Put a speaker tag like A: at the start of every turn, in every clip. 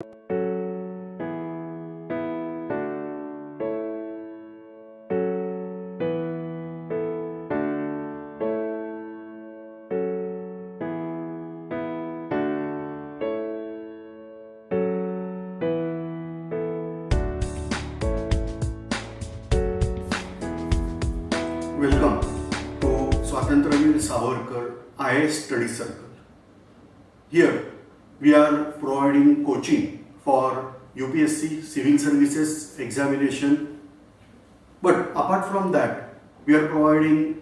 A: Welcome to Swatantraveer Savarkar IAS Study Circle. Here we are providing coaching for UPSC Civil Services examination, but apart from that we are providing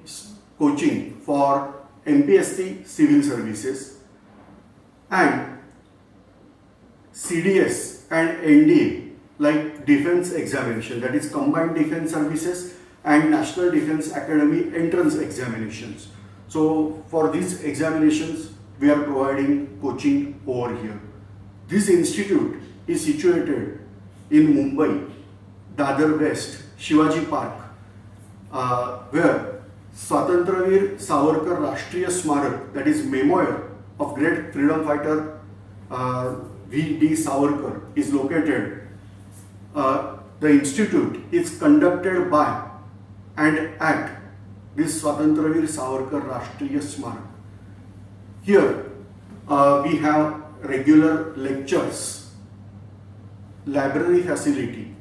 A: coaching for MPSC Civil Services and CDS and NDA like defense examination, that is Combined Defense Services and National Defense Academy entrance examinations. So for these examinations we are providing coaching over here. This institute is situated in Mumbai, Dadar West, Shivaji Park, where Swatantraveer Savarkar Rashtriya Smarak, that is memorial of great freedom fighter V.D. Savarkar, is located. The institute is conducted by and at this Swatantraveer Savarkar Rashtriya Smarak. Here we have regular lectures, library facility,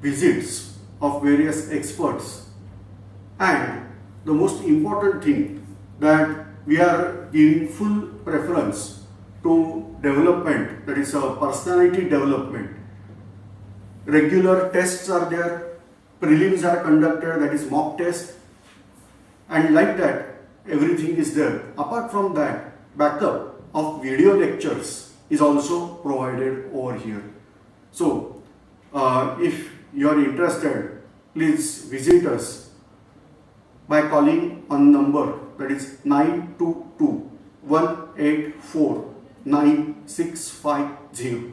A: visits of various experts, and the most important thing that we are giving full preference to development, that is personality development. Regular tests are there, prelims are conducted, that is mock test, and like that everything is there. Apart from that, backup of video lectures is also provided over here. So if you are interested, please visit us by calling on number, that is 922-184-9650.